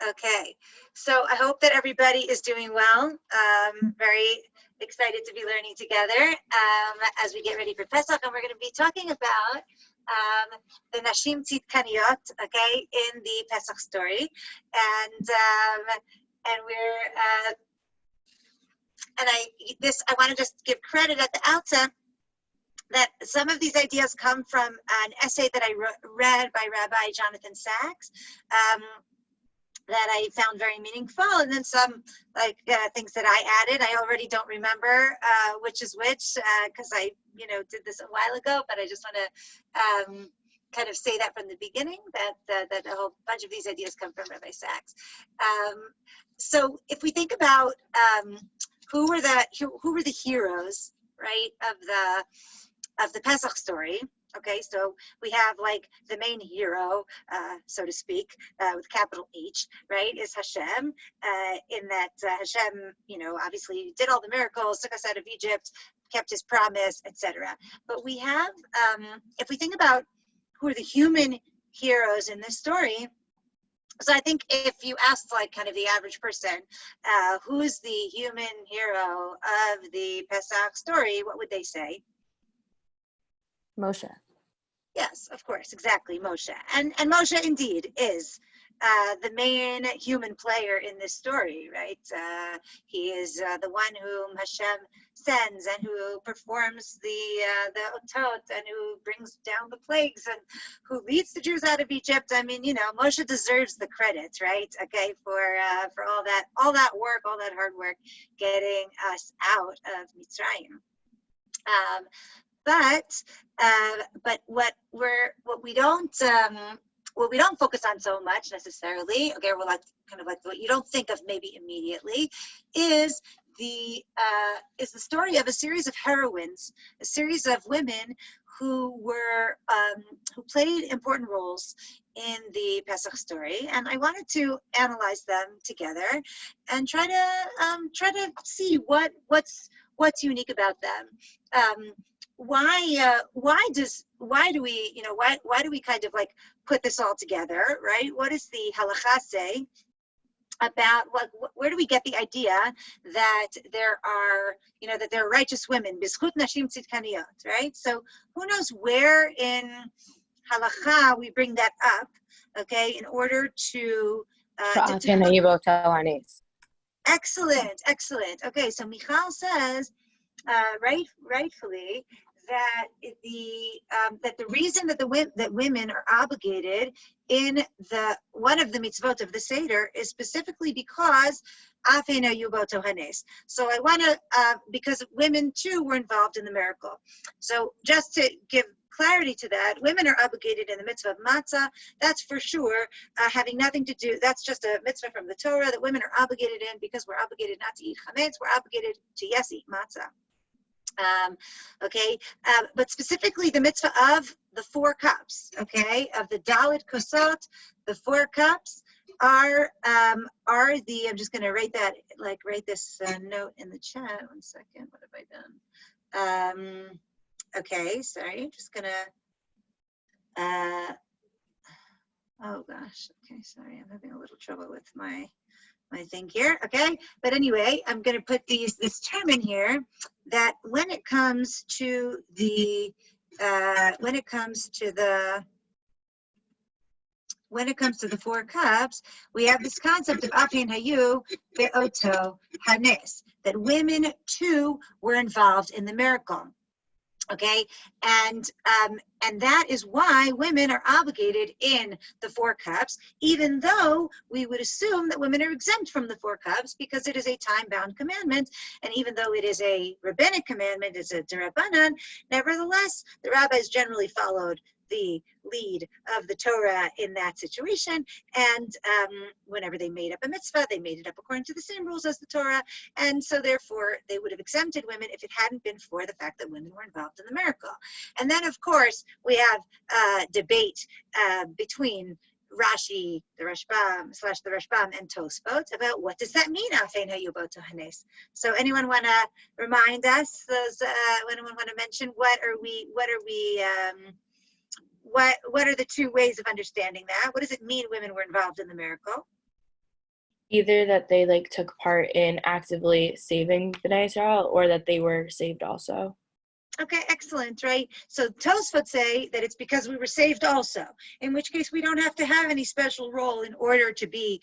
Okay, so I hope that everybody is doing well. Very excited to be learning together as we get ready for Pesach, and we're going to be talking about the Nashim Tzidkaniyot, okay, in the Pesach story, and we're I want to just give credit at the outset that some of these ideas come from an essay that I read by Rabbi Jonathan Sachs. That I found very meaningful, and then some things that I added. I already don't remember which is which because I did this a while ago, but I just want to kind of say that from the beginning that a whole bunch of these ideas come from Rabbi Sachs. So if we think about who were the heroes, right, of the Pesach story. Okay, so we have the main hero, so to speak, with capital H, right, is Hashem, in that Hashem, obviously did all the miracles, took us out of Egypt, kept his promise, etc. But we have, if we think about who are the human heroes in this story, so I think if you asked kind of the average person, who's the human hero of the Pesach story, what would they say? Moshe. Yes, of course, exactly, Moshe. And Moshe indeed is the main human player in this story, right? He is the one whom Hashem sends and who performs the otot and who brings down the plagues and who leads the Jews out of Egypt. I mean, Moshe deserves the credit, right? Okay, for all that work, all that hard work, getting us out of Mitzrayim. But what we don't focus on so much necessarily, okay, we're what you don't think of maybe immediately, is the story of a series of heroines, a series of women who played important roles in the Pesach story, and I wanted to analyze them together and try to see what's unique about them. Why do we kind of put this all together, right? What does the halacha say about where do we get the idea that there are righteous women, bizchut nashim tzidkaniyot, right? So who knows where in halacha we bring that up, okay, in order to excellent. Okay, so Michal says rightfully that the reason that women are obligated in one of the mitzvot of the Seder is specifically because Afena Yuboto Hanes. So I want to because women too were involved in the miracle. So just to give clarity to that, women are obligated in the mitzvah of matzah. That's for sure, having nothing to do. That's just a mitzvah from the Torah that women are obligated in because we're obligated not to eat chametz. We're obligated to eat matzah. But specifically the mitzvah of the 4 cups, okay, of the Dalit Kosot, the 4 cups are the, I'm just going to write this note in the chat. 1 second, what have I done? Okay, sorry, just going to, oh gosh, okay, sorry, I'm having a little trouble with my thing here, okay? But anyway, I'm going to put this term in here that when it comes to the 4 cups, we have this concept of Afin Hayu Be'oto Hanes, that women too were involved in the miracle. Okay, and that is why women are obligated in the 4 cups, even though we would assume that women are exempt from the 4 cups because it is a time-bound commandment, and even though it is a rabbinic commandment, it's a Rabbanit, nevertheless, the rabbis generally followed the lead of the Torah in that situation, and whenever they made up a mitzvah, they made it up according to the same rules as the Torah, and so therefore they would have exempted women if it hadn't been for the fact that women were involved in the miracle. And then of course we have debate between Rashi, the Rashbam, and Tosfot about what does that mean, Afein Hayubot Hanes. So anyone want to remind us? Anyone want to mention what are the 2 ways of understanding that? What does it mean women were involved in the miracle? Either that they like took part in actively saving Bnei Israel, or that they were saved also. Okay, excellent, right? So Tosfot say that it's because we were saved also, in which case we don't have to have any special role in order to be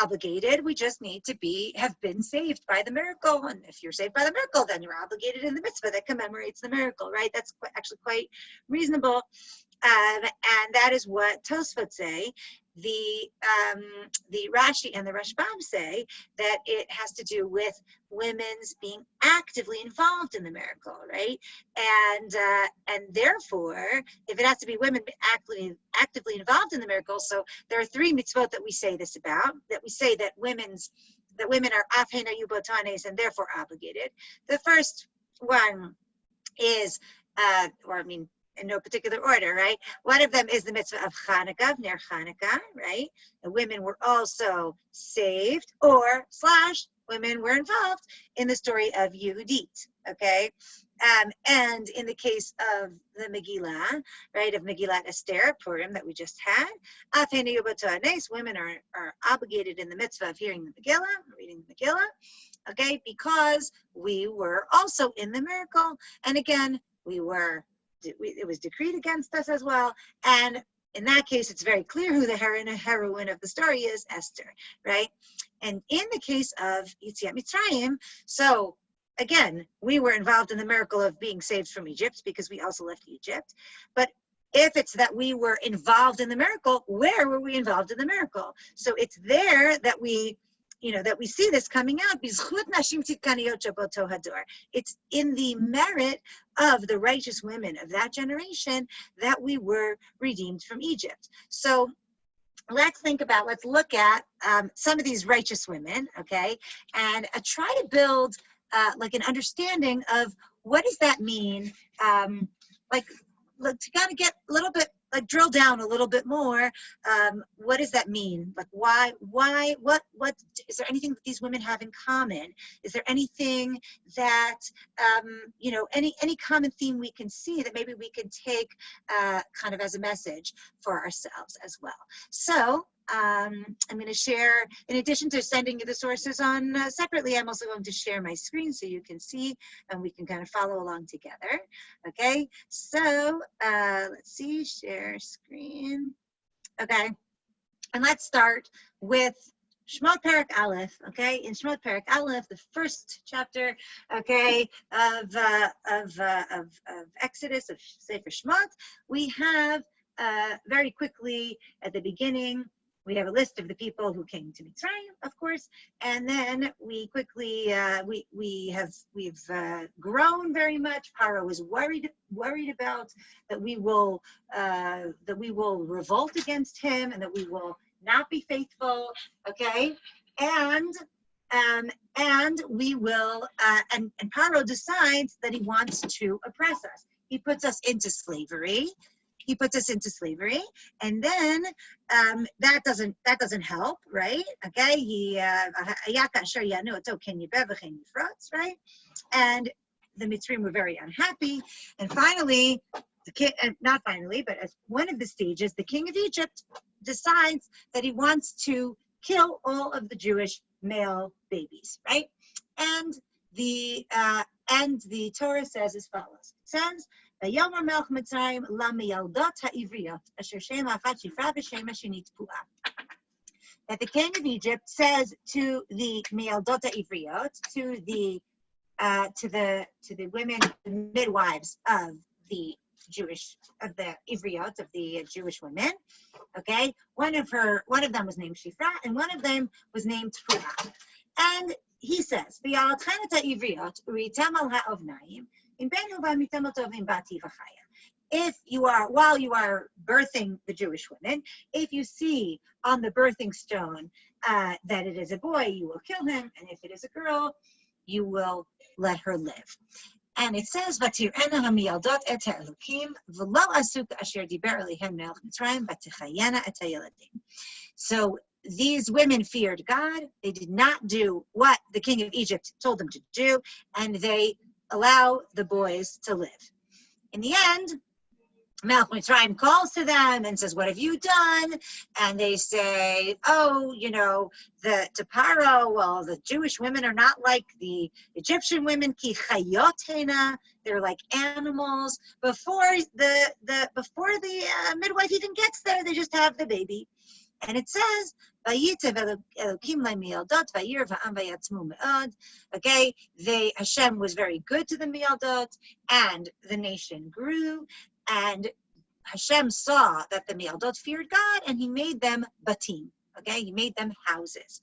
obligated. We just need to have been saved by the miracle. And if you're saved by the miracle, then you're obligated in the mitzvah that commemorates the miracle, right? That's actually quite reasonable. And that is what Tosfot say. The Rashi and the Rashbam say that it has to do with women's being actively involved in the miracle, right? And therefore, if it has to be women actively involved in the miracle, so there are three mitzvot that we say this about, that we say that women are afhena yubotanes and therefore obligated. The first one is, in no particular order, right? One of them is the mitzvah of Hanukkah, of Ner Hanukkah, right? The women were also saved, women were involved in the story of Yehudit, okay? And in the case of the Megillah, right, of Megillat Esther, Purim, that we just had, women are obligated in the mitzvah of hearing the Megillah, reading the Megillah, okay, because we were also in the miracle, and again, it was decreed against us as well. And in that case, it's very clear who the heroine of the story is, Esther, right? And in the case of Yetziat Mitzrayim, so again, we were involved in the miracle of being saved from Egypt because we also left Egypt. But if it's that we were involved in the miracle, where were we involved in the miracle? So it's there that we see this coming out. It's in the merit of the righteous women of that generation that we were redeemed from Egypt. So let's look at some of these righteous women, okay, and try to build an understanding of what does that mean, to kind of get a little bit, drill down a little bit more. What does that mean? Why, what, is there anything that these women have in common? Is there anything that, any common theme we can see that maybe we can take kind of as a message for ourselves as well? So I'm going to share, in addition to sending you the sources on separately, I'm also going to share my screen so you can see and we can kind of follow along together. Okay, so let's see, share screen. Okay, and let's start with Shemot Perek Aleph. Okay, in Shemot Perek Aleph, the first chapter, okay, of Exodus, of Sefer Shemot, we have very quickly at the beginning. We have a list of the people who came to Mitzrayim, of course, and then we quickly we've grown very much. Paro was worried about that we will revolt against him and that we will not be faithful. Okay, and we will and Paro decides that he wants to oppress us. He puts us into slavery. And then that doesn't help, right? Okay, right? And the Mitzrayim were very unhappy. And finally, not finally, but as one of the stages, the king of Egypt decides that he wants to kill all of the Jewish male babies, right? And the Torah says as follows. It says, that the king of Egypt says to the Me'aldot Ivriot, to the women, the midwives of the Ivriot, of the Jewish women. Okay, one of them was named Shifra, and one of them was named Tfuah. And he says, if you are, while you are birthing the Jewish women, if you see on the birthing stone that it is a boy, you will kill him, and if it is a girl, you will let her live. And it says, so these women feared God. They did not do what the king of Egypt told them to do, and they allow the boys to live. In the end, Melech Mitzrayim calls to them and says, what have you done? And they say, oh, to Paro, well, the Jewish women are not like the Egyptian women, ki chayot hena, they're like animals. Before the midwife even gets there, they just have the baby. And it says, okay, Hashem was very good to the Mialdot, and the nation grew, and Hashem saw that the Mialdot feared God, and he made them batim, okay, he made them houses.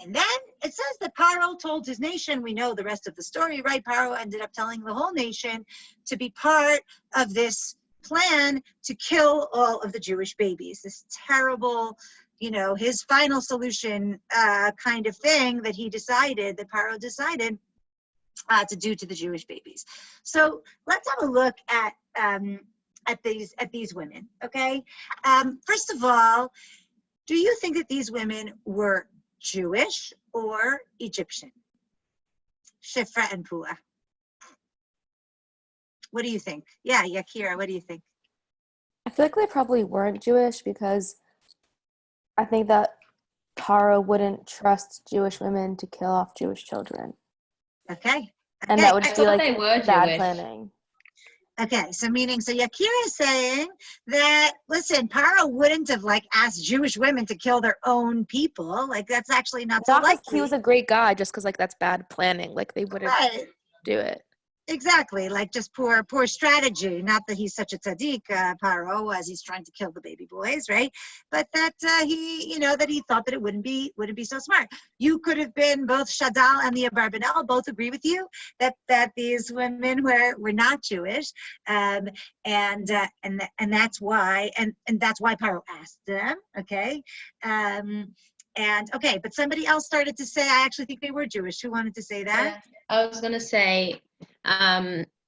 And then it says that Paro told his nation, we know the rest of the story, right? Paro ended up telling the whole nation to be part of this plan to kill all of the Jewish babies, this terrible, his final solution kind of thing that Paro decided to do to the Jewish babies. So let's have a look at these women, okay? First of all, do you think that these women were Jewish or Egyptian? Shifra and Pua. What do you think? Yeah, Yakira, what do you think? I feel like they probably weren't Jewish because I think that Paro wouldn't trust Jewish women to kill off Jewish children. Okay. And that would just be like they were bad Jewish. planning. Okay, so Yakira is saying that, listen, Paro wouldn't have asked Jewish women to kill their own people. That's actually not so likely. Like he was a great guy, just because that's bad planning. They wouldn't do it. Exactly, just poor strategy. Not that he's such a tzaddik, Paro, as he's trying to kill the baby boys, right? But that he thought that it wouldn't be so smart. You could have been both Shadal and the Abarbanel both agree with you that these women were not Jewish, and that's why that's why Paro asked them. Okay, but somebody else started to say, I actually think they were Jewish. Who wanted to say that? I was gonna say.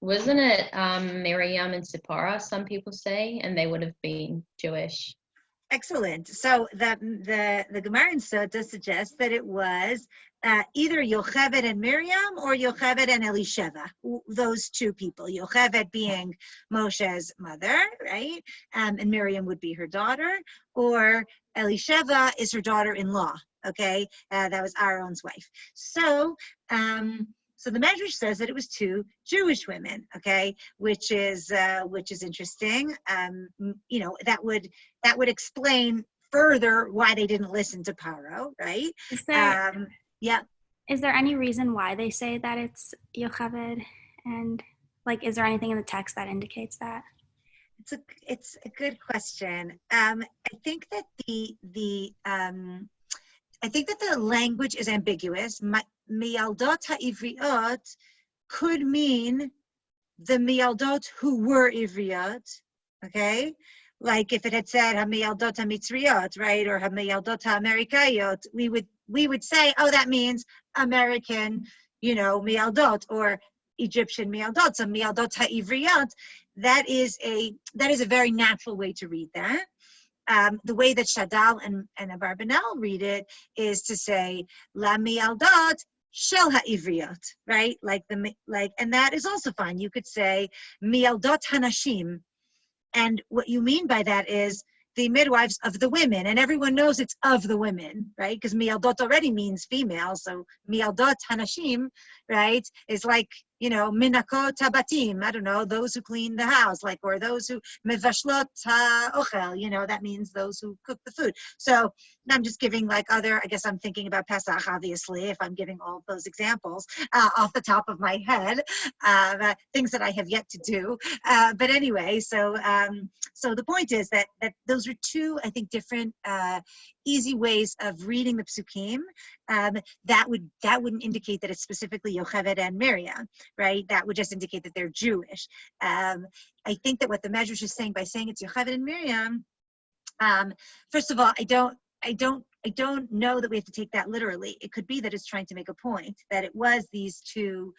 Wasn't it Miriam and Sipporah, some people say, and they would have been Jewish. Excellent. So the Gemara in Sota suggests that it was either Yocheved and Miriam or Yocheved and Elisheva, those two people. Yocheved being Moshe's mother, right? And Miriam would be her daughter, or Elisheva is her daughter-in-law, okay? That was Aaron's wife. So the Medrash says that it was two Jewish women, okay, which is interesting. That would explain further why they didn't listen to Paro, right? Is there any reason why they say that it's Yocheved, and is there anything in the text that indicates that? It's a good question. I think that the language is ambiguous. Mialdot ha'ivriot could mean the mialdot who were ivriot, okay? If it had said ha'mialdot ha'mitzriot, right, or ha'mialdot ha'amerikayot, we would say, oh, that means American, mialdot, or Egyptian mialdot. So mialdot ha'ivriot, that is a very natural way to read that. The way that Shadal and Abarbanel read it is to say la mialdot shel ha'ivriot, right? And that is also fine. You could say mialdot hanashim, and what you mean by that is the midwives of the women, and everyone knows it's of the women, right? Because mialdot already means female, so mialdot hanashim, right, is minakot habatim, I don't know, those who clean the house, or those who mevashlot ha'ochel, that means those who cook the food. So I'm just giving I guess I'm thinking about Pesach, obviously, if I'm giving all of those examples off the top of my head, things that I have yet to do. But anyway, so the point is that those are two, I think, different easy ways of reading the psukim. That wouldn't indicate that it's specifically Yocheved and Miriam, right? That would just indicate that they're Jewish. I think that what the Medrash is saying by saying it's Yocheved and Miriam, first of all, I don't know that we have to take that literally. It could be that it's trying to make a point that it was these two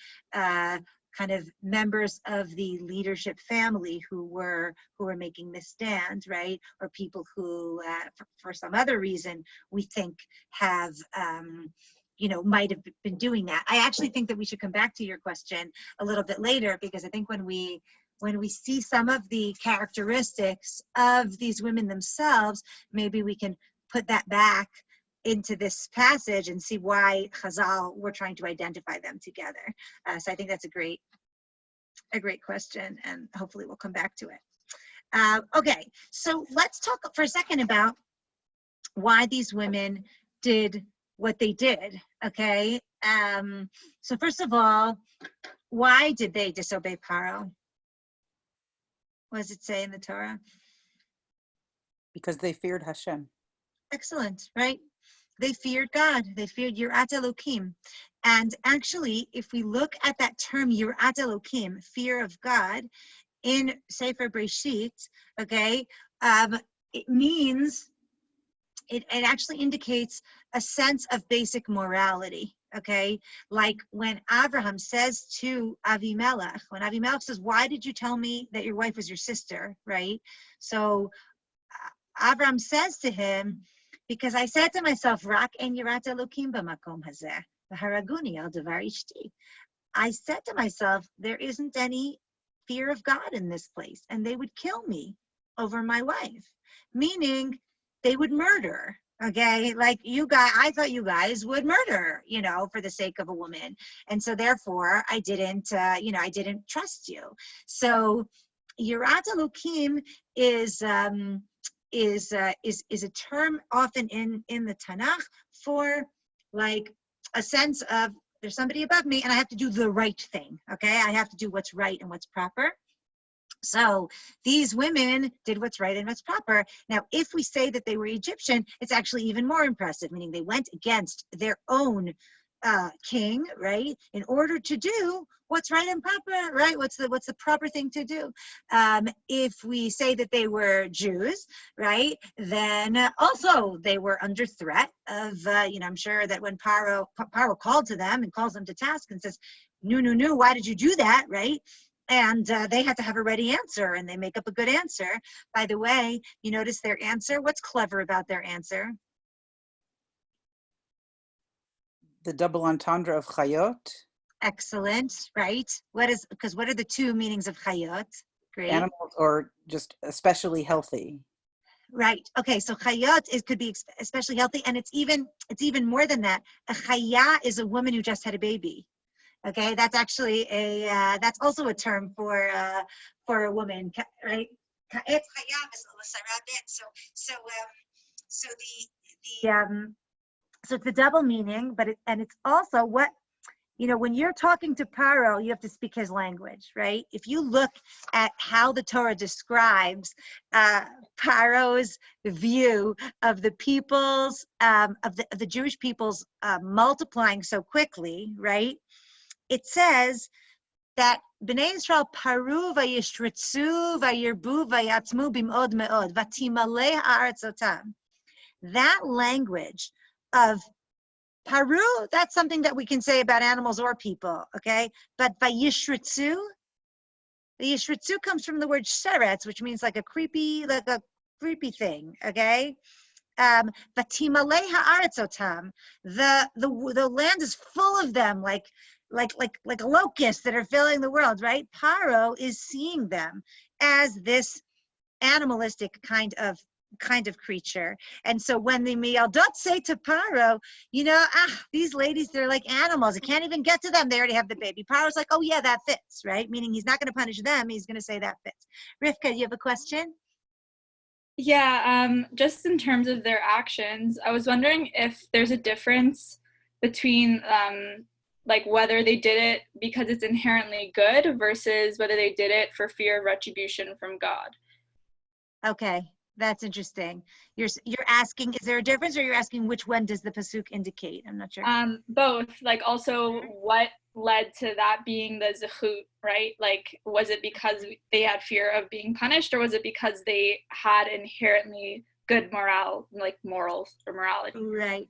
kind of members of the leadership family who were making this stand, right? Or people who, for some other reason, we think have, might have been doing that. I actually think that we should come back to your question a little bit later, because I think when we when we see some of the characteristics of these women themselves, maybe we can put that back into this passage and see why Chazal were trying to identify them together. So I think that's a great question, and hopefully we'll come back to it. Okay, so let's talk for a second about why these women did what they did, okay? So first of all, why did they disobey Paro? What does it say in the Torah? Because they feared Hashem. Excellent, right? They feared God. They feared Yirat Elokim. And actually, if we look at that term Yirat Elokim, fear of God, in Sefer Breshit, okay, it means, it actually indicates a sense of basic morality, okay? Like when Abraham says to Avimelech, when Avimelech says, why did you tell me that your wife was your sister, right? So Abraham says to him, because I said to myself, Rak en yirat Elokim b'makom hazeh, v'haraguni al davar ishti. I said to myself, there isn't any fear of God in this place, and they would kill me over my wife, meaning they would murder, okay? Like you guys, I thought you guys would murder, for the sake of a woman. And so therefore I didn't, I didn't trust you. So Yirat Elokim is a term often in the Tanakh for like a sense of there's somebody above me and I have to do the right thing, okay? I have to do what's right and what's proper. So these women did what's right and what's proper. Now, if we say that they were Egyptian, it's actually even more impressive, meaning they went against their own king, right, in order to do what's right and proper, right? What's the proper thing to do? If we say that they were Jews, right, then also they were under threat of, I'm sure that when Paro called to them and calls them to task and says, no, why did you do that, right? And they had to have a ready answer, and they make up a good answer. By the way, you notice their answer? What's clever about their answer? The double entendre of chayot. Excellent, right? What are the two meanings of chayot? Great. Animals, or just especially healthy. Right. Okay. So chayot could be especially healthy, and it's even more than that. A chaya is a woman who just had a baby. Okay, that's actually that's also a term for a woman, right? So it's a double meaning, but it's also what, when you're talking to Paro, you have to speak his language, right? If you look at how the Torah describes Paro's view of the people's of the Jewish people's multiplying so quickly, right? It says that Bnei Yisrael paru vayishtritzu vayirbu vayatzmu bimod meod vatimaleh haaretz otam. That language of paru, that's something that we can say about animals or people, okay? But vayishtritzu, the yishtritzu comes from the word sheretz, which means like a creepy thing, okay? Vatimaleh haaretz otam. The land is full of them, like locusts that are filling the world, right? Paro is seeing them as this animalistic kind of creature. And so when the Miyaldot say to Paro, these ladies, they're like animals. I can't even get to them. They already have the baby. Paro's like, oh yeah, that fits, right? Meaning he's not going to punish them. He's going to say that fits. Rivka, you have a question? Yeah, just in terms of their actions, I was wondering if there's a difference between like whether they did it because it's inherently good versus whether they did it for fear of retribution from God. Okay, that's interesting. You're asking, is there a difference, or you're asking which one does the pasuk indicate? I'm not sure. Both. Like also what led to that being the zechut, right? Like was it because they had fear of being punished, or was it because they had inherently good morals or morality? Right.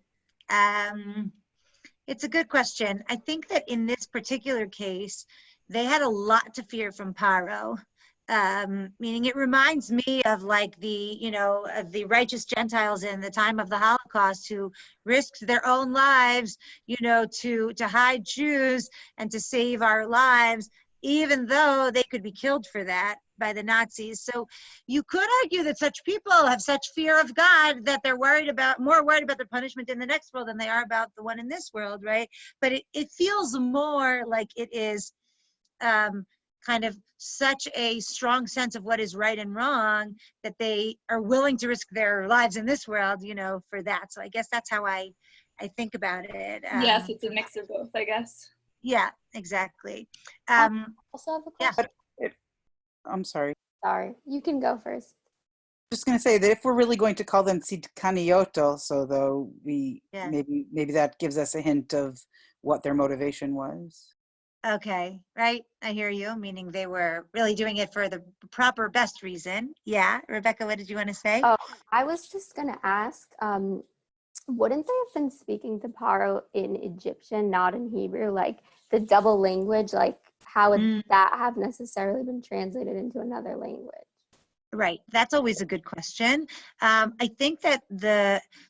It's a good question. I think that in this particular case, they had a lot to fear from Paro. Meaning it reminds me of like of the righteous Gentiles in the time of the Holocaust who risked their own lives, to hide Jews and to save our lives. even though they could be killed for that by the Nazis. So you could argue that such people have such fear of God that they're more worried about the punishment in the next world than they are about the one in this world, right? But it feels more like it is kind of such a strong sense of what is right and wrong that they are willing to risk their lives in this world, for that. So I guess that's how I think about it. Yes, it's a mix of both, I guess. Yeah, exactly. Also have a Yeah. question. I'm sorry. Sorry, you can go first. Just going to say that if we're really going to call them tzidkaniyot also, though, Yeah. maybe that gives us a hint of what their motivation was. Okay, right. I hear you, meaning they were really doing it for the proper best reason. Yeah. Rebecca, what did you want to say? Oh, I was just gonna ask, wouldn't they have been speaking to Paro in Egyptian, not in Hebrew? Like the double language, like how would that have necessarily been translated into another language? Right. That's always a good question. I think that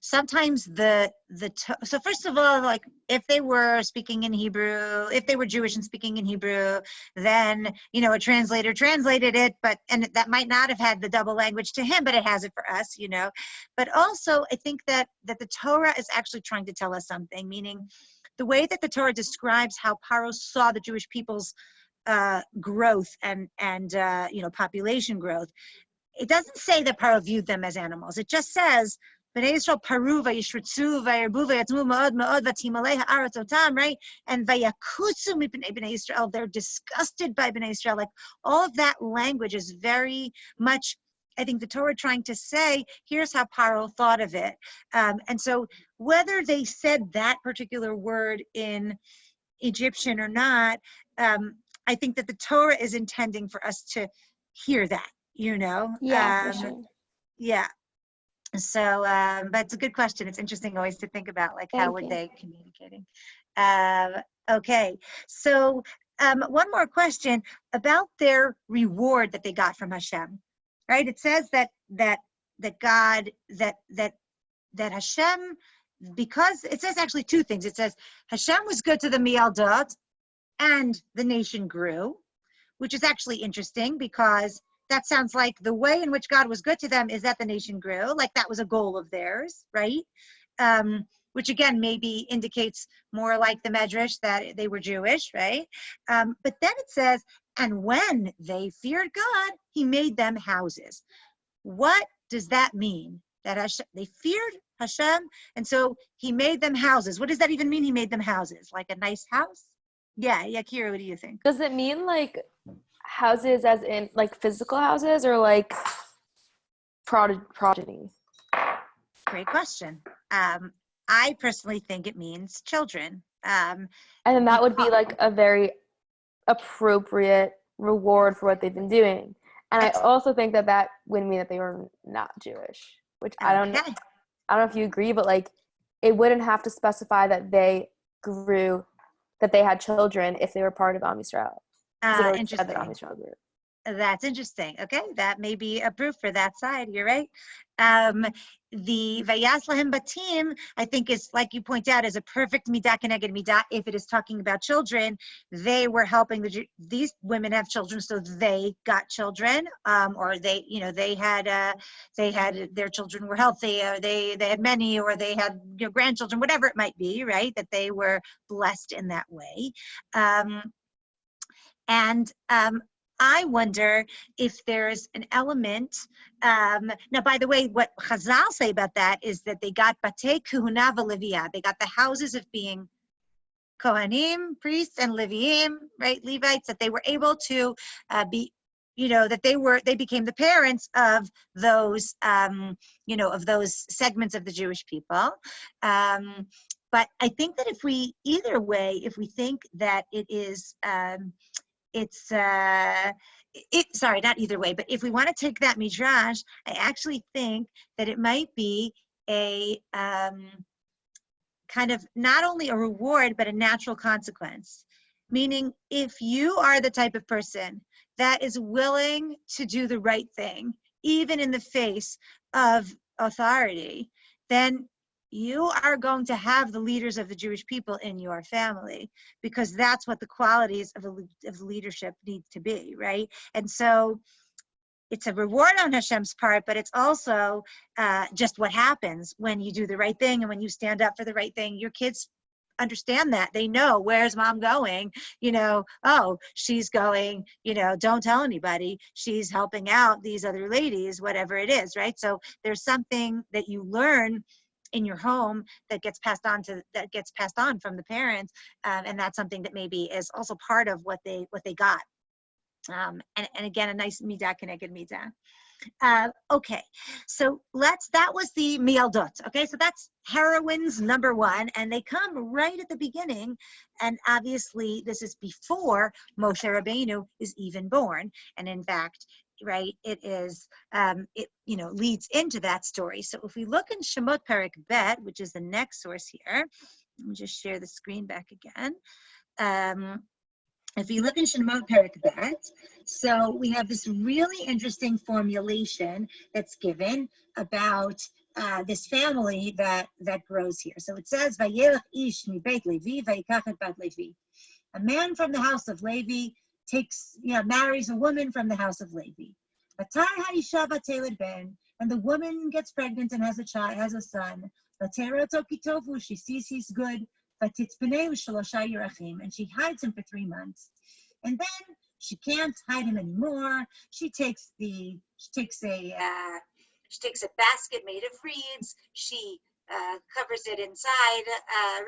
sometimes so first of all, like if they were speaking in Hebrew, if they were Jewish and speaking in Hebrew, then, a translator translated it, and that might not have had the double language to him, but it has it for us, But also I think that the Torah is actually trying to tell us something, meaning the way that the Torah describes how Paro saw the Jewish people's growth and population growth. It doesn't say that Paro viewed them as animals. It just says, Bnei Yisrael paru vayishritzu vayarbu vayatzmu ma'od ma'od vatimolei ha'aretz otam, right? And vayakutsu mipnei Bnei Yisrael. They're disgusted by Bnei Yisrael. Like all of that language is very much, I think, the Torah trying to say, here's how Paro thought of it. And so whether they said that particular word in Egyptian or not, I think that the Torah is intending for us to hear that. Yeah, for sure. Yeah. So, but it's a good question. It's interesting always to think about, like, how Thank were you. they communicating? Okay. So, one more question about their reward that they got from Hashem, right? It says that God, that Hashem, because it says actually two things. It says Hashem was good to the Mialdot and the nation grew, which is actually interesting because that sounds like the way in which God was good to them is that the nation grew, like that was a goal of theirs, right? Which again, maybe indicates more like the Medrash that they were Jewish, right? But then it says, and when they feared God, he made them houses. What does that mean? That they feared Hashem, and so he made them houses. What does that even mean, he made them houses? Like a nice house? Yeah, Kira, what do you think? Does it mean like houses as in like physical houses or like progeny? Great question. I personally think it means children. And then that would be like a very appropriate reward for what they've been doing. And I also think that would mean that they were not Jewish, which I don't know if you agree, but like it wouldn't have to specify that they grew, that they had children if they were part of Am Yisrael. Interesting. That's interesting. Okay, that may be a proof for that side. You're right. The Vayas Lahem Batim, I think, is, like you point out, is a perfect midah keneged midah. If it is talking about children, they were helping these women have children, so they got children, or they had their children were healthy, or they had many, or they had grandchildren, whatever it might be, right? That they were blessed in that way, and I wonder if there's an element. Now, by the way, what Chazal say about that is that they got Batei Kuhuna v'Leviyah. They got the houses of being Kohanim, priests, and Leviim, right, Levites, that they were able to be, that they became the parents of those, of those segments of the Jewish people. But I think that if we think that it is, sorry, not either way, but if we want to take that midrash, I actually think that it might be a kind of not only a reward, but a natural consequence. Meaning, if you are the type of person that is willing to do the right thing, even in the face of authority, then you are going to have the leaders of the Jewish people in your family, because that's what the qualities of leadership need to be, right? And so it's a reward on Hashem's part, but it's also just what happens when you do the right thing and when you stand up for the right thing. Your kids understand that. They know, where's mom going? Oh, she's going, don't tell anybody. She's helping out these other ladies, whatever it is, right? So there's something that you learn in your home that gets passed on from the parents, and that's something that maybe is also part of what they got. And again, a nice midah keneged midah. Okay, so that was the Miyaldot. Okay, so that's heroines number one, and they come right at the beginning, and obviously this is before Moshe Rabbeinu is even born, and in fact, right, it is, leads into that story. So if we look in Shemot Perek Bet, which is the next source here, let me just share the screen back again. If you look in Shemot Perek Bet, so we have this really interesting formulation that's given about this family that grows here. So it says, "Vayelech ish mibeit Levi, vayikach et bat Levi." A man from the house of Levi marries a woman from the house of Levi. Vatar ha'isha vateled ben, and the woman gets pregnant and has a son. Vateroto kitovu, she sees he's good. And she hides him for 3 months, and then she can't hide him anymore. She takes a basket made of reeds. She covers it inside,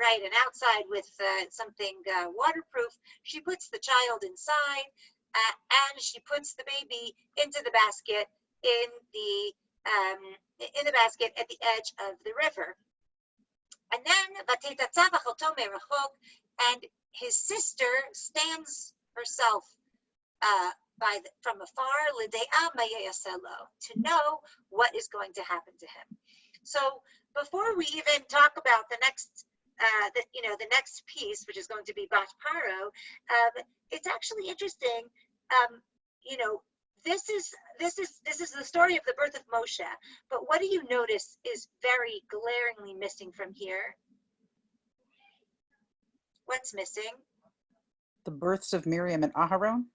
right, and outside with something waterproof. She puts the child inside, and she puts the baby into the basket in the basket at the edge of the river. And then, and his sister stands herself from afar, to know what is going to happen to him. So before we even talk about the next piece, which is going to be Bat Paro, it's actually interesting. This is the story of the birth of Moshe, but what do you notice is very glaringly missing from here? What's missing? The births of Miriam and Aharon.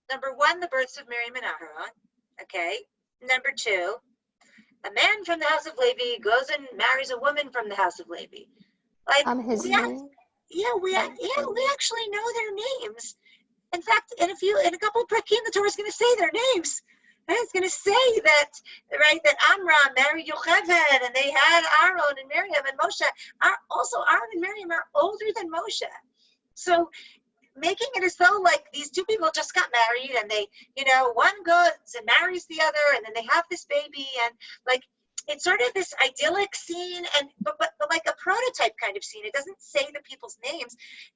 Number one, the births of Miriam and Aharon. Okay. Number two, a man from the house of Levi goes and marries a woman from the house of Levi. His name? We actually know their names. In fact, in a couple of prakim, the Torah is going to say their names. Right? It's going to say that Amram married Yocheved, and they had Aaron and Miriam and Moshe. Also, Aaron and Miriam are older than Moshe. So making it as though these two people just got married, and they, one goes and marries the other, and then they have this baby, and it's sort of this idyllic scene, but like a prototype kind of scene. It doesn't say the people's names,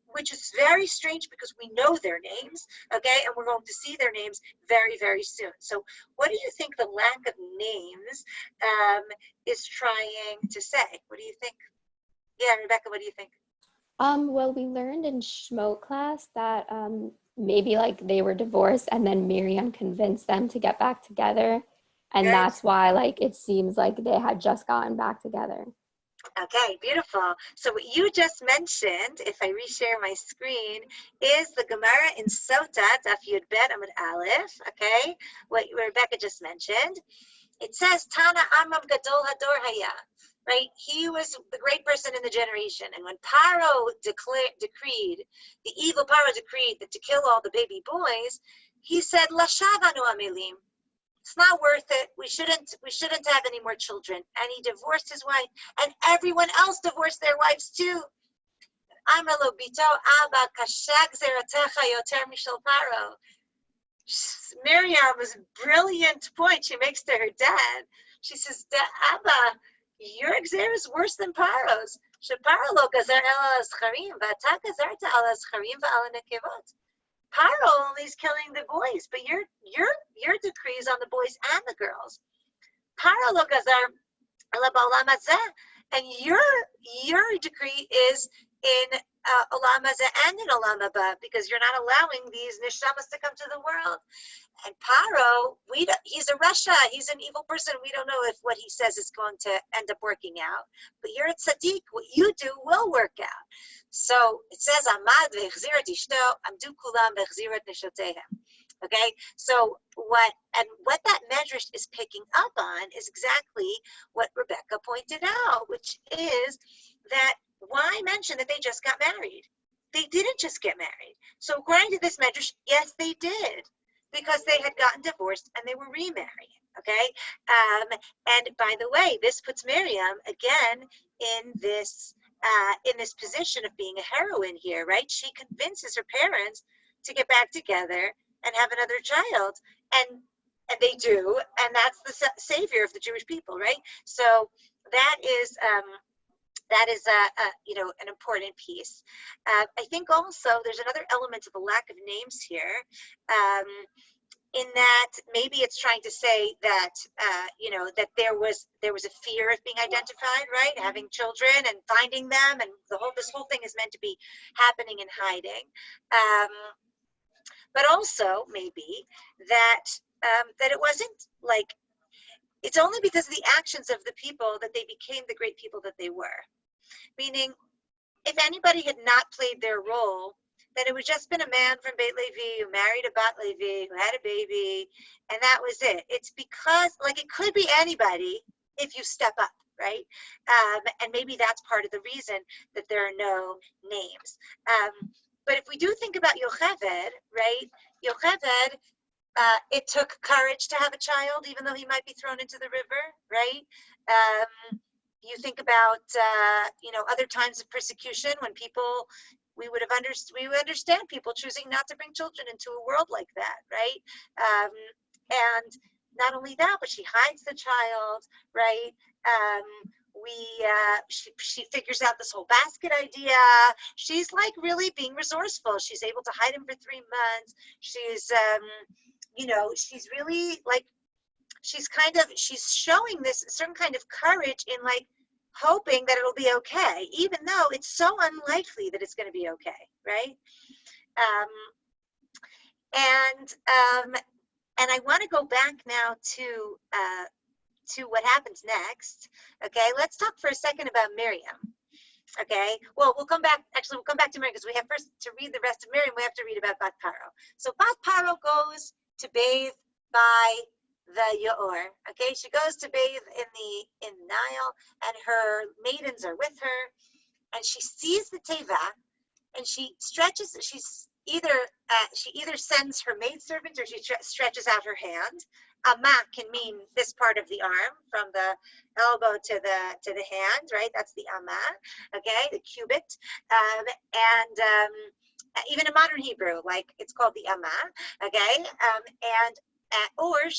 which is very strange because we know their names, okay? And we're going to see their names very, very soon. So what do you think the lack of names is trying to say? What do you think? Yeah, Rebecca, what do you think? Well, we learned in Shemot class that maybe they were divorced and then Miriam convinced them to get back together. And Good. That's why it seems like they had just gotten back together. Okay, beautiful. So what you just mentioned, if I reshare my screen, is the Gemara in Sota, Daf Yud Bet Amud Aleph, okay? What Rebecca just mentioned. It says, Tana Amram Gadol Hador Haya, right? He was the great person in the generation. And when Paro decreed, the evil Paro decreed that to kill all the baby boys, he said, Lashavanu Amelim. It's not worth it. We shouldn't have any more children. And he divorced his wife, and everyone else divorced their wives too. Amralo bito Abba kashag zeratecha yoter mishel Paro. Miriam's brilliant point she makes to her dad. She says, Abba, your exer is worse than Paro's. Sheparo lo gazer el azcharim, v'ata gazerta al azcharim v'al nekevot. Paro only is killing the boys, but your decree is on the boys and the girls. Paro lo gazar el ba'olam hazeh, and your decree is in Olam Hazeh and in Olam Haba, because you're not allowing these neshamas to come to the world. And Paro, he's a Rasha, he's an evil person. We don't know if what he says is going to end up working out. But you're a tzaddik, what you do will work out. So it says, Amad ve'chzirat ishto, amdu kulam ve'chzirat neshotehem. Okay, so what that medrash is picking up on is exactly what Rebecca pointed out, which is that why mention that they just got married? They didn't just get married. So according to this medrash, yes, they did, because they had gotten divorced and they were remarrying. Okay, and by the way, this puts Miriam again in this position of being a heroine here, right? She convinces her parents to get back together and have another child, and they do, and that's the savior of the Jewish people, right? So that is an important piece. I think also there's another element of a lack of names here, in that maybe it's trying to say that that there was a fear of being identified, right? Having children and finding them, and this whole thing is meant to be happening in hiding. But also maybe that it wasn't like, it's only because of the actions of the people that they became the great people that they were. Meaning, if anybody had not played their role, then it would just been a man from Beit Levi who married a Bat Levi who had a baby, and that was it. It's because, like, it could be anybody if you step up, right? And maybe that's part of the reason that there are no names. But if we do think about Yocheved, right? Yocheved, it took courage to have a child, even though he might be thrown into the river, right? You think about, other times of persecution when people, we would understand people choosing not to bring children into a world like that, right? And not only that, but she hides the child, right? She figures out this whole basket idea. She's like really being resourceful. She's able to hide him for 3 months. She's, she's really like, she's showing this certain kind of courage in like hoping that it'll be okay, even though it's so unlikely that it's going to be okay, right? And I want to go back now to what happens next. Okay, let's talk for a second about Miriam. Okay, well, we'll come back to Miriam, because we have first to read the rest of Miriam. We have to read about Bat Paro. So Bat Paro goes to bathe by the Yaor. Okay, she goes to bathe in Nile, and her maidens are with her, and she sees the teva, and she either sends her maidservant, or she stretches out her hand. Ama can mean this part of the arm, from the elbow to the hand, right? That's the ama, okay, the cubit, and even in modern Hebrew, like, it's called the ama, okay, or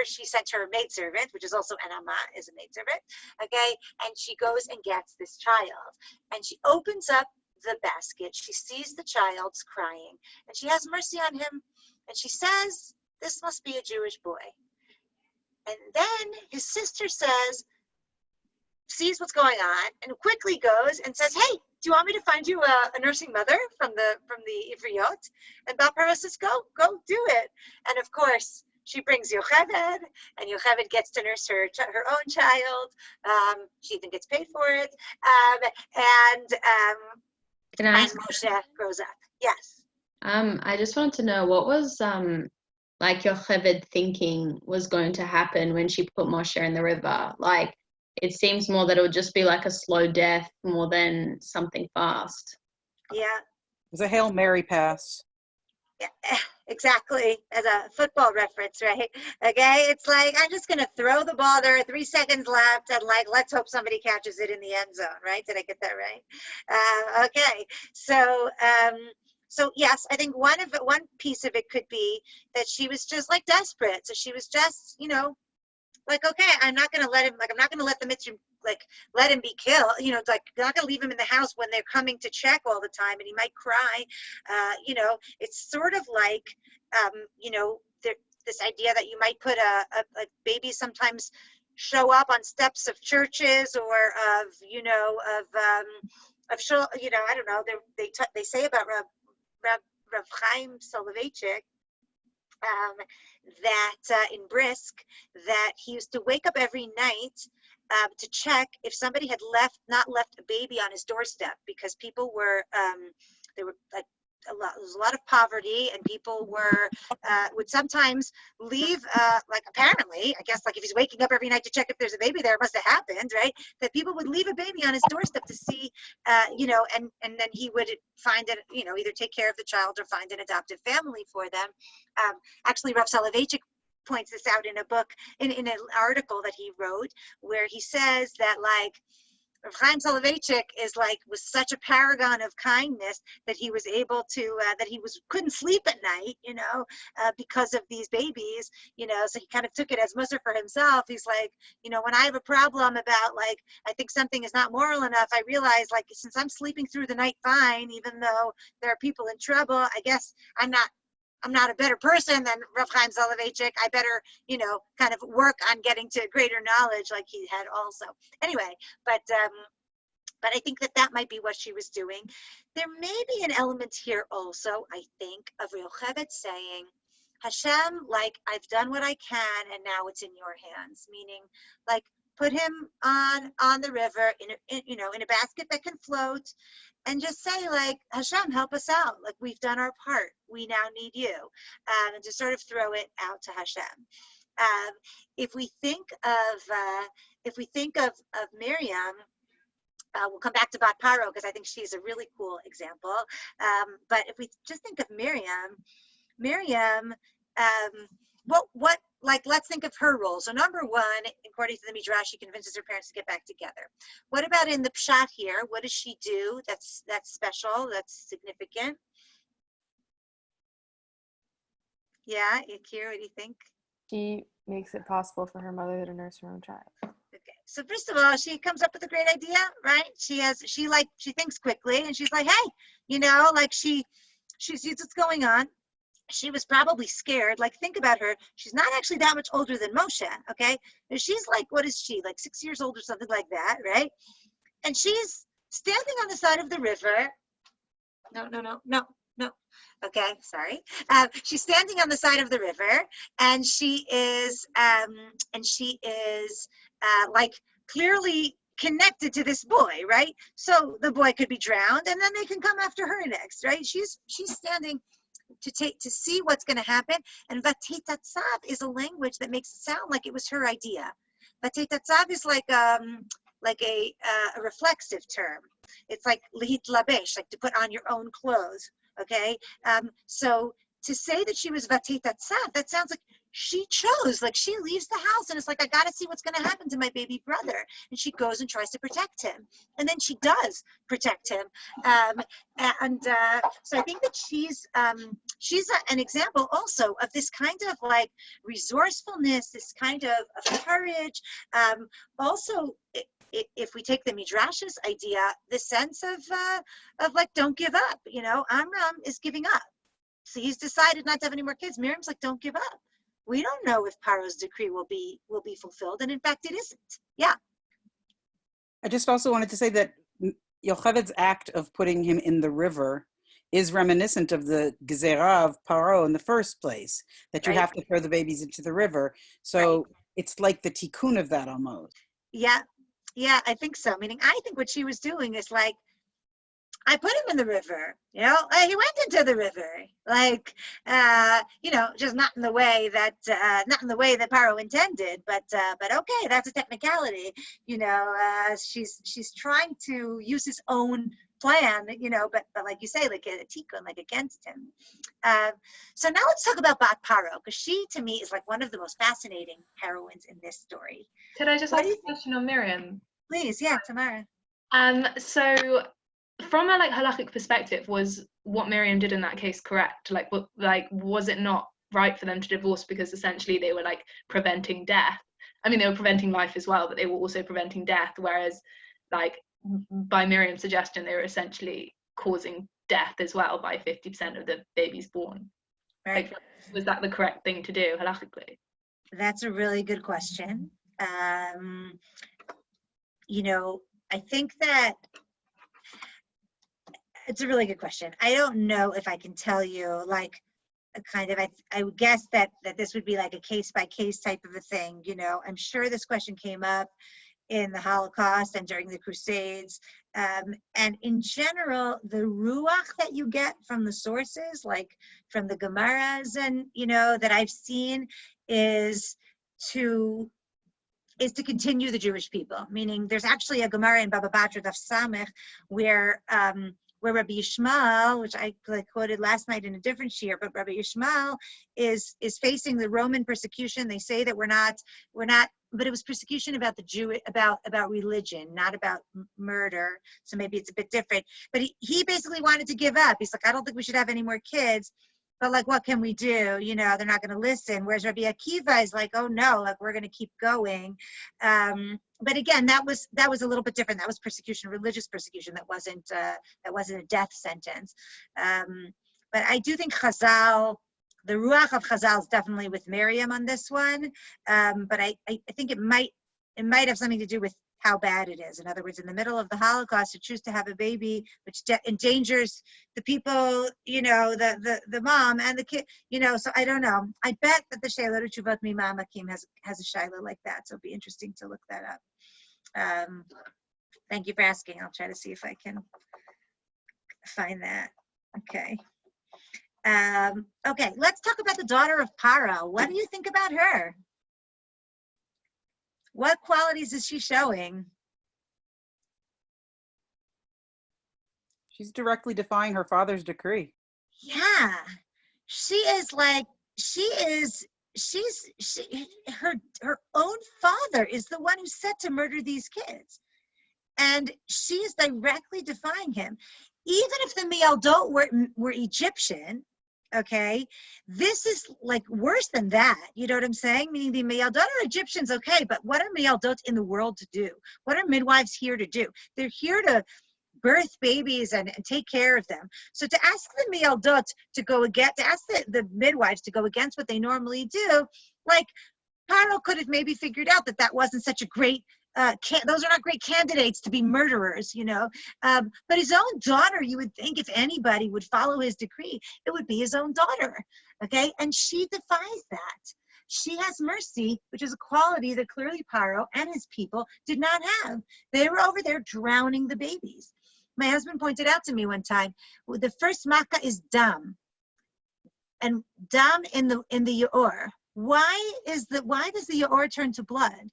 she sent her maidservant, which is also an ama, is a maidservant, okay, and she goes and gets this child, and she opens up the basket. She sees the child's crying, and she has mercy on him, and she says, "This must be a Jewish boy." And then his sister sees what's going on, and quickly goes and says, "Hey, do you want me to find you a nursing mother from the Ivriyot?" And Bat Paro says, "Go do it." And of course, she brings Yocheved, and Yocheved gets to nurse her own child. She even gets paid for it. And Moshe grows up. Yes. I just wanted to know, what was like Yocheved thinking was going to happen when she put Moshe in the river? Like, it seems more that it would just be like a slow death more than something fast. Yeah. It was a Hail Mary pass. Yeah, exactly. As a football reference, right? Okay, it's like, I'm just going to throw the ball. There are 3 seconds left, and like, let's hope somebody catches it in the end zone, right? Did I get that right? Okay, so yes, I think one piece of it could be that she was just like desperate. So she was just, like, okay, I'm not going to let the Mitzrayim, like, let him be killed, like, they're not going to leave him in the house when they're coming to check all the time, and he might cry. It's sort of like, this idea that you might put a baby sometimes show up on steps of churches or of, I don't know, they say about Rav Chaim Soloveitchik, that in Brisk, that he used to wake up every night to check if somebody had not left a baby on his doorstep, because people were, there was a lot of poverty, and people would sometimes leave, apparently, I guess, like if he's waking up every night to check if there's a baby there, it must have happened, right? That people would leave a baby on his doorstep to see, and then he would find it, either take care of the child or find an adoptive family for them. Actually, Rav Soloveitchik points this out in a book, in an article that he wrote, where he says that, like, Rav Chaim Soloveitchik was such a paragon of kindness that he was able to, couldn't sleep at night, because of these babies, so he kind of took it as mussar for himself. He's like, when I have a problem about, like, I think something is not moral enough, I realize, like, since I'm sleeping through the night fine, even though there are people in trouble, I guess I'm not a better person than Rav Chaim Soloveitchik. I better, kind of work on getting to greater knowledge like he had also. Anyway, but I think that might be what she was doing. There may be an element here also, I think, of Yocheved saying, Hashem, like, I've done what I can and now it's in your hands, meaning, like, put him on the river in a basket that can float, and just say, like, Hashem, help us out. Like, we've done our part. We now need you. And to sort of throw it out to Hashem. If we think of Miriam, we'll come back to Bat Paro because I think she's a really cool example. But if we just think of Miriam, let's think of her role. So number one, according to the Midrash, she convinces her parents to get back together. What about in the Pshat here? What does she do that's special, that's significant? Yeah, Akira, what do you think? She makes it possible for her mother to nurse her own child. Okay, so first of all, she comes up with a great idea, right? She thinks quickly, and she's like, hey, she sees what's going on. She was probably scared. Like, think about her. She's not actually that much older than Moshe, okay? She's like, what is she? Like 6 years old or something like that, right? And she's standing on the side of the river. No. Okay, sorry. She's standing on the side of the river, and she is like clearly connected to this boy, right? So the boy could be drowned, and then they can come after her next, right? She's standing to see what's going to happen. And Vatetatzav is a language that makes it sound like it was her idea. Vatetatzav is like a reflexive term. It's like lihitlabesh, like to put on your own clothes. Okay, so to say that she was Vatetatzav, that sounds like she chose, like she leaves the house and it's like, I got to see what's going to happen to my baby brother. And she goes and tries to protect him. And then she does protect him. So I think that she's an example also of this kind of like resourcefulness, this kind of courage. Also, if we take the Midrash's idea, the sense of like, don't give up, Amram is giving up. So he's decided not to have any more kids. Miriam's like, don't give up. We don't know if Paro's decree will be fulfilled, and in fact, it isn't. Yeah. I just also wanted to say that Yocheved's act of putting him in the river is reminiscent of the gezerah of Paro in the first place, that you have to throw the babies into the river. So it's like the tikkun of that almost. Yeah, I think so. Meaning, I think what she was doing is like, I put him in the river, he went into the river, like, just not in the way that Paro intended, but okay, that's a technicality, she's trying to use his own plan, but like you say, like a tikkun, like against him. So now let's talk about Bat Paro, because she, to me, is like one of the most fascinating heroines in this story. Could I just ask a question on Miriam? Please, yeah, Tamara. So from a halachic perspective, was what Miriam did in that case correct? Was it not right for them to divorce because essentially they were like preventing death? I mean, they were preventing life as well, but they were also preventing death. Whereas, like, by Miriam's suggestion, they were essentially causing death as well by 50% of the babies born. Right. Was that the correct thing to do halachically? That's a really good question. You know, I think that it's a really good question. I don't know if I can tell you, like, a kind of, I would guess that this would be like a case by case type of a thing. You know, I'm sure this question came up in the Holocaust and during the Crusades. And in general, the ruach that you get from the sources, like from the Gemaras and, you know, that I've seen is to continue the Jewish people. Meaning there's actually a Gemara in Baba Batra Daf Samech where Rabbi Yishmael, which I quoted last night in a different shiur, but Rabbi Yishmael is facing the Roman persecution. They say that we're not, but it was persecution about the about religion, not about murder. So maybe it's a bit different. But he basically wanted to give up. He's like, I don't think we should have any more kids. But like, what can we do? You know, they're not going to listen. Whereas Rabbi Akiva is like, oh no, like we're going to keep going. But again, that was a little bit different. That was persecution, religious persecution. That wasn't a death sentence. But I do think Chazal, the ruach of Chazal is definitely with Miriam on this one. But I think it might have something to do with how bad it is. In other words, in the middle of the Holocaust, to choose to have a baby, which endangers the people, you know, the mom and the kid, you know. So I don't know. I bet that the Sheila Chuvot Mimam Akim has a Shaila like that. So it'll be interesting to look that up. Thank you for asking. I'll try to see if I can find that. Okay. Okay, let's talk about the daughter of Paro. What do you think about her? What qualities is she showing? She's directly defying her father's decree. Yeah, she is like, her own father is the one who's set to murder these kids. And she is directly defying him. Even if the Me'aldot were Egyptian, okay, this is like worse than that. You know what I'm saying? Meaning the Me'aldot are Egyptians, okay, but what are Me'aldot in the world to do? What are midwives here to do? They're here to birth babies and take care of them. So to ask the Me'aldot to ask the midwives to go against what they normally do, like Paro could have maybe figured out that wasn't such a great those are not great candidates to be murderers, you know. But his own daughter, you would think if anybody would follow his decree, it would be his own daughter, okay? And she defies that. She has mercy, which is a quality that clearly Paro and his people did not have. They were over there drowning the babies. My husband pointed out to me one time, the first makkah is dam, and dam in the yaor. Why does the yaor turn to blood?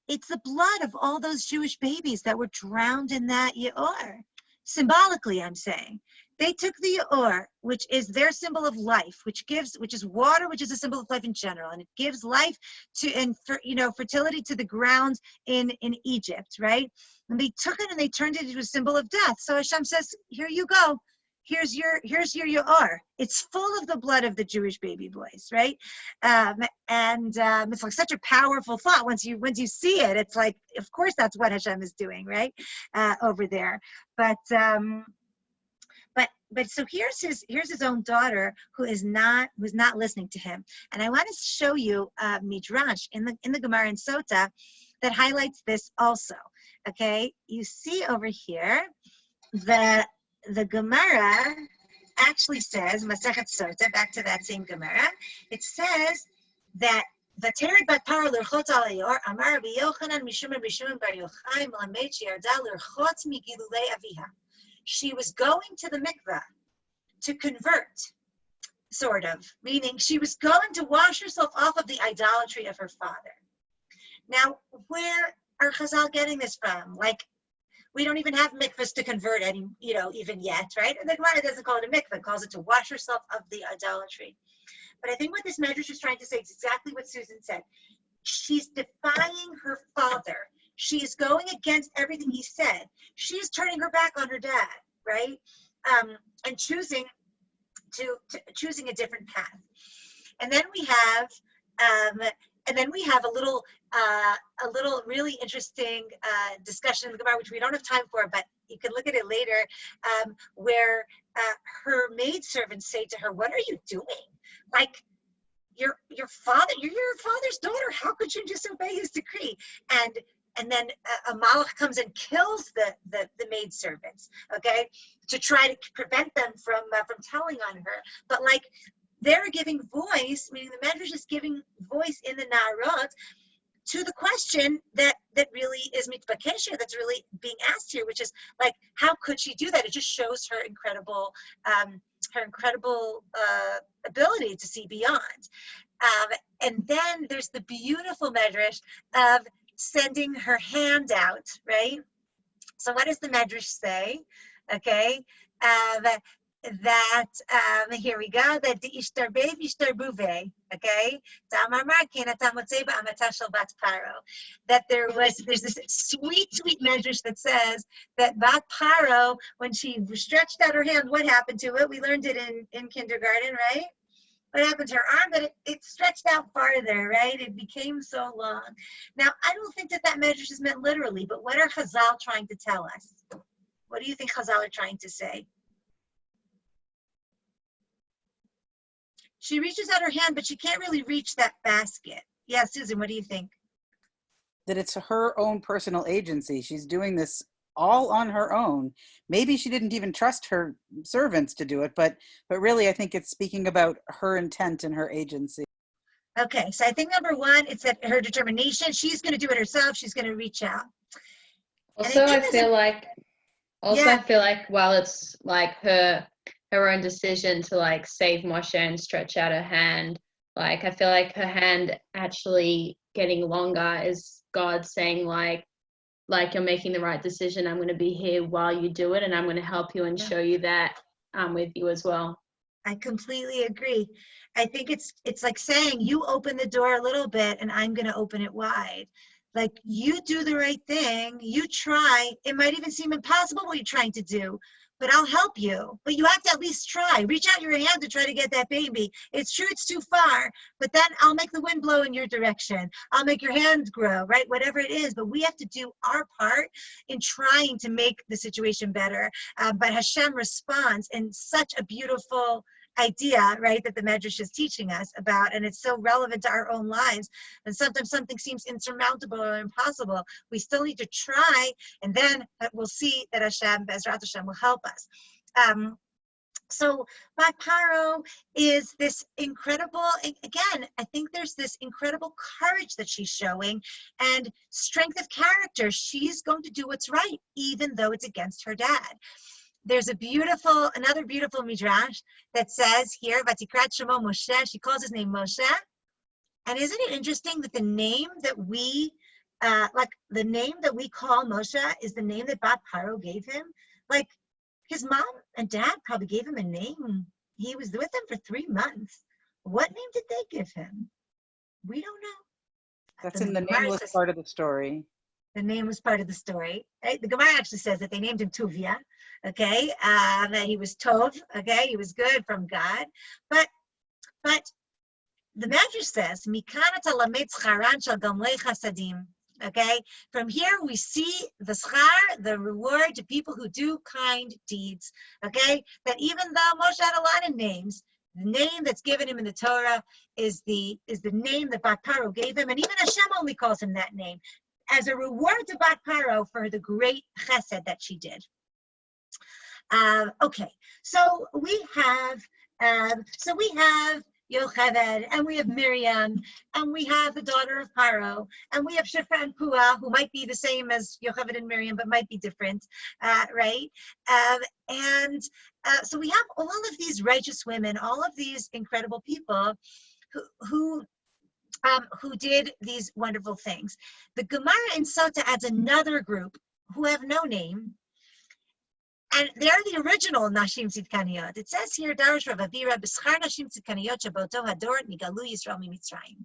It's the blood of all those Jewish babies that were drowned in that yaor. Symbolically, I'm saying. They took the yaor, which is their symbol of life, which is water, which is a symbol of life in general, and it gives life fertility to the ground in Egypt, right? And they took it and they turned it into a symbol of death. So Hashem says, here you go. Here's your yaor. It's full of the blood of the Jewish baby boys, right? It's like such a powerful thought. Once you see it, it's like, of course, that's what Hashem is doing, right? Over there. But so here's his own daughter who's not listening to him. And I want to show you midrash in the Gemara in Sota that highlights this also. Okay, you see over here that the Gemara actually says, Masechet Sota, back to that same Gemara, it says that V'tered bat Paro l'rchot al hayor, amar Rabbi Yochanan mishum Rabbi Shimon bar Yochai melamed sheyarda l'rchot migilulei aviha. She was going to the mikveh to convert, sort of, meaning she was going to wash herself off of the idolatry of her father. Now, where are Chazal getting this from? Like, we don't even have mikvahs to convert even yet, right? And the Gemara doesn't call it a mikvah, it calls it to wash herself of the idolatry. But I think what this medrash is trying to say is exactly what Susan said. She's defying her father. She is going against everything he said. She is turning her back on her dad, right? And choosing a different path. And then we have a little really interesting discussion in the Gemara, which we don't have time for, but you can look at it later, where her maidservants say to her, "What are you doing? Like, your father, you're your father's daughter. How could you disobey his decree? And then a malach comes and kills the maidservants, okay, to try to prevent them from telling on her. But like, they're giving voice, meaning the Medrash is giving voice in the Na'arot to the question that really is mitbakesher, that's really being asked here, which is like, how could she do that? It just shows her incredible ability to see beyond. And then there's the beautiful Medrash of sending her hand out, right? So what does the Medrash say? Okay, that here we go, that the ishtarbev ishtarbuve, okay, that there's this sweet Medrash that says that Bat Paro, when she stretched out her hand, what happened to it? We learned it in kindergarten, right? What happened to her arm? But it stretched out farther, right? It became so long. Now, I don't think that Medrash is meant literally, but what are Chazal trying to tell us? What do you think Chazal are trying to say? She reaches out her hand, but she can't really reach that basket. Yeah, Susan, what do you think? That it's her own personal agency. She's doing this all on her own. Maybe she didn't even trust her servants to do it, but really I think it's speaking about her intent and her agency. Okay, so I think number one, it's that her determination, she's going to do it herself, she's going to reach out. Also, I feel like while it's like her own decision to like save Moshe and stretch out her hand, like I feel like her hand actually getting longer is God saying like you're making the right decision. I'm going to be here while you do it, and I'm going to help you and show you that I'm with you as well. I completely agree. I think it's like saying, you open the door a little bit and I'm going to open it wide. Like, you do the right thing, you try. It might even seem impossible what you're trying to do, but I'll help you. But you have to at least try. Reach out your hand to try to get that baby. It's true it's too far, but then I'll make the wind blow in your direction. I'll make your hand grow, right? Whatever it is. But we have to do our part in trying to make the situation better. But Hashem responds in such a beautiful idea, right, that the Medrash is teaching us about, and it's so relevant to our own lives. And sometimes something seems insurmountable or impossible. We still need to try, and then we'll see that Hashem, Bezrat Hashem, will help us. So Bat Paro is this incredible, again, I think there's this incredible courage that she's showing and strength of character. She's going to do what's right, even though it's against her dad. There's another beautiful midrash that says here, Vatikrat Shemo Moshe, she calls his name Moshe. And isn't it interesting that the name that we call Moshe is the name that Bat Paro gave him? Like, his mom and dad probably gave him a name. He was with them for 3 months. What name did they give him? We don't know. That's in the nameless part of the story. The name was part of the story. Right? The Gemara actually says that they named him Tuvia, okay? That he was Tov, okay? He was good from God. But the Medrash says, Mikana talamet scharan shel gamlei chasadim. Okay? From here we see the schar, the reward to people who do kind deeds. Okay? That even though Moshe had a lot of names, the name that's given him in the Torah is the name that Bat Paro gave him, and even Hashem only calls him that name, as a reward to Bat Paro for the great chesed that she did. Okay, so we have Yocheved, and we have Miriam, and we have the daughter of Paro, and we have Shifra and Puah, who might be the same as Yocheved and Miriam, but might be different, right? So we have all of these righteous women, all of these incredible people who did these wonderful things. The Gemara in Sota adds another group who have no name, and they're the original Nashim Tzidkaniyot. It says here, Darash Rav Avira, B'schar Nashim Tzidkaniyot Shaboto Hador Nigalu Yisrael Mitzrayim.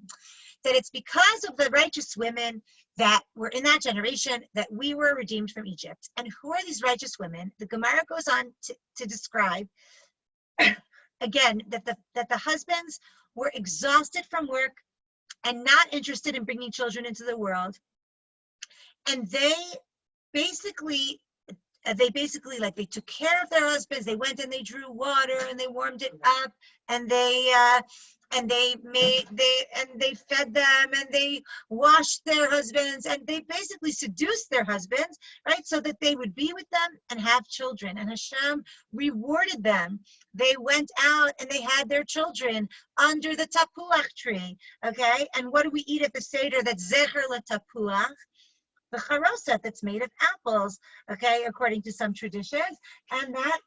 That it's because of the righteous women that were in that generation that we were redeemed from Egypt. And who are these righteous women? The Gemara goes on to describe, again, that the husbands were exhausted from work and not interested in bringing children into the world. And they basically took care of their husbands. They went and they drew water and they warmed it up, and they and they fed them, and they washed their husbands, and they basically seduced their husbands, right, so that they would be with them and have children. And Hashem rewarded them. They went out and they had their children under the tapuach tree. Okay, and what do we eat at the Seder? That's zecher letapuach, the charoset that's made of apples. Okay, according to some traditions, and that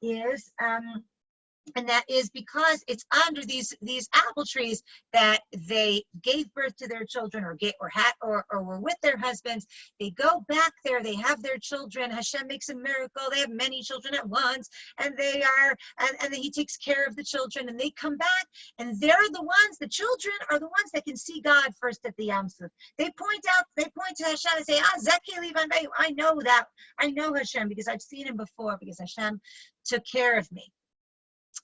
is because it's under these apple trees that they gave birth to their children, or were with their husbands. They go back there, they have their children. Hashem makes a miracle. They have many children at once, and they are, and then he takes care of the children, and they come back, and the children are the ones that can see God first at the Yam Suf. They point to Hashem and say, Zeki Livan, I know Hashem because I've seen him before, because Hashem took care of me.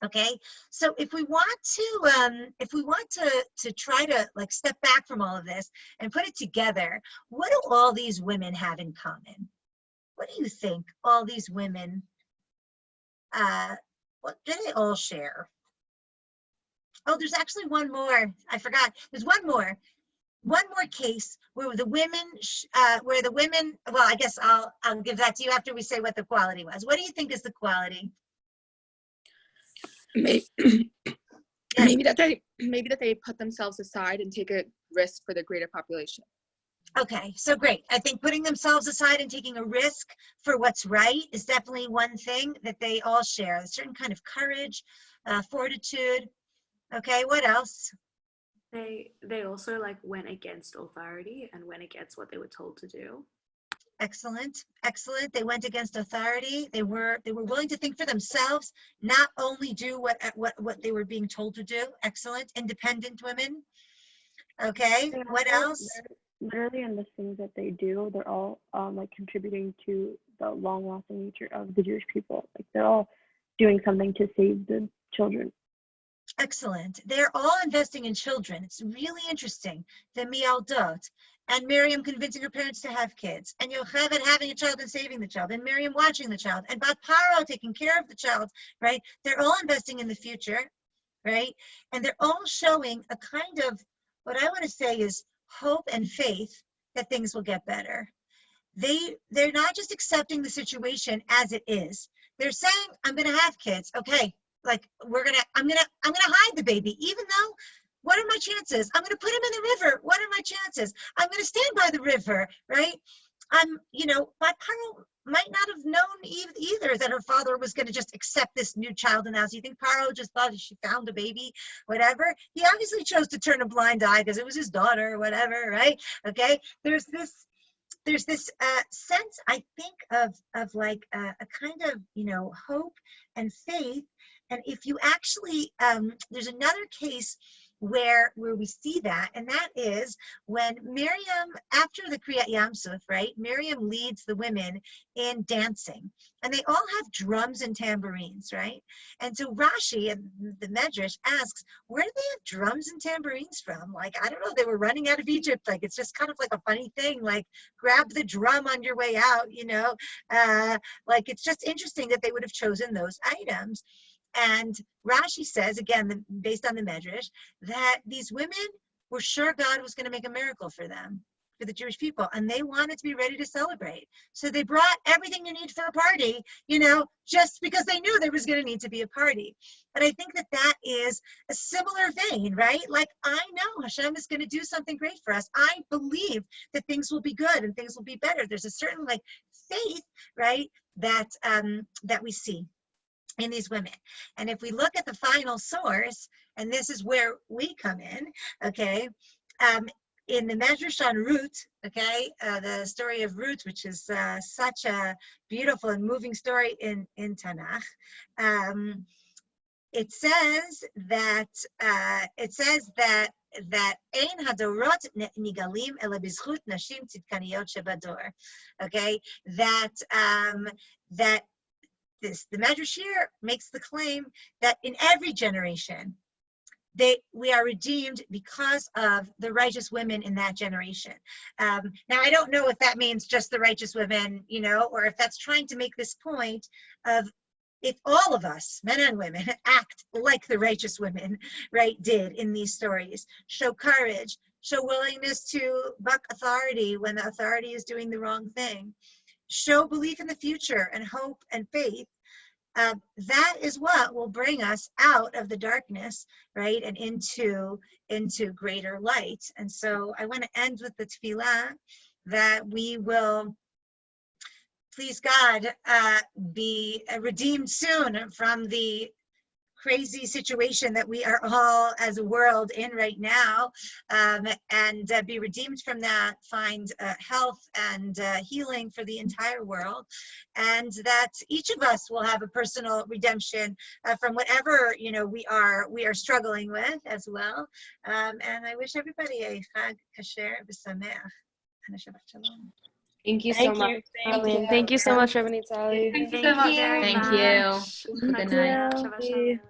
Okay, so if we want to try to like step back from all of this and put it together, what do all these women have in common? What do you think all these women, what do they all share? Oh, there's actually one more. I forgot. There's one more case where the women, well, I guess I'll give that to you after we say what the quality was. What do you think is the quality? Maybe that they put themselves aside and take a risk for the greater population. Okay, so great. I think putting themselves aside and taking a risk for what's right is definitely one thing that they all share. A certain kind of courage, fortitude. Okay, what else? They also like went against authority and went against what they were told to do. Excellent. They went against authority. They were willing to think for themselves, not only do what they were being told to do. Excellent. Independent women. Okay. What else? Literally in the things that they do, they're all like contributing to the long-lasting nature of the Jewish people. Like they're all doing something to save the children. Excellent. They're all investing in children. It's really interesting. The Mialdot. And Miriam convincing her parents to have kids, and Yocheved having a child and saving the child, and Miriam watching the child, and Bat Paro taking care of the child, right? They're all investing in the future, right? And they're all showing a kind of, what I want to say is hope and faith that things will get better. They're not just accepting the situation as it is. They're saying, I'm going to have kids. Okay, like I'm going to hide the baby, even though, what are my chances? I'm going to put him in the river. What are my chances? I'm going to stand by the river, right? But Paro might not have known either that her father was going to just accept this new child in the house. You think Paro just thought she found a baby, whatever? He obviously chose to turn a blind eye because it was his daughter or whatever, right? Okay, there's this sense, I think, of like a kind of, hope and faith. And if you actually, there's another case where we see that, and that is when Miriam, after the Kriyat Yam Suf, right, Miriam leads the women in dancing, and they all have drums and tambourines, right? And so Rashi, the Medrash, asks, where do they have drums and tambourines from? Like, I don't know, they were running out of Egypt. Like, it's just kind of like a funny thing, like, grab the drum on your way out, like, it's just interesting that they would have chosen those items. And Rashi says, again, based on the Medrash, that these women were sure God was going to make a miracle for them, for the Jewish people, and they wanted to be ready to celebrate. So they brought everything you need for a party, just because they knew there was going to need to be a party. And I think that is a similar vein, right? Like, I know Hashem is going to do something great for us. I believe that things will be good and things will be better. There's a certain faith, right, that we see in these women. And if we look at the final source, and this is where we come in, okay, in the Medrash on Ruth, okay, the story of Ruth, which is such a beautiful and moving story in Tanakh, it says that ein hadorot nigalim ela bizchut nashim tzidkaniyot shebador, okay, that the Medrash here makes the claim that in every generation, we are redeemed because of the righteous women in that generation. Now, I don't know if that means just the righteous women, or if that's trying to make this point of if all of us, men and women, act like the righteous women, right, did in these stories, show courage, show willingness to buck authority when the authority is doing the wrong thing, show belief in the future and hope and faith, that is what will bring us out of the darkness, right, and into greater light. And so I want to end with the tefillah that we will, please God, be redeemed soon from the crazy situation that we are all as a world in right now, and be redeemed from that, find health and healing for the entire world, and that each of us will have a personal redemption from whatever we are struggling with as well. And I wish everybody a Chag Kasher B'Sameach and a Shabbat Shalom. Thank you so much. Thank you so much, Rabbanit Sally. Thank you so much. very Thank much. you. Good night. Shabbat shalom.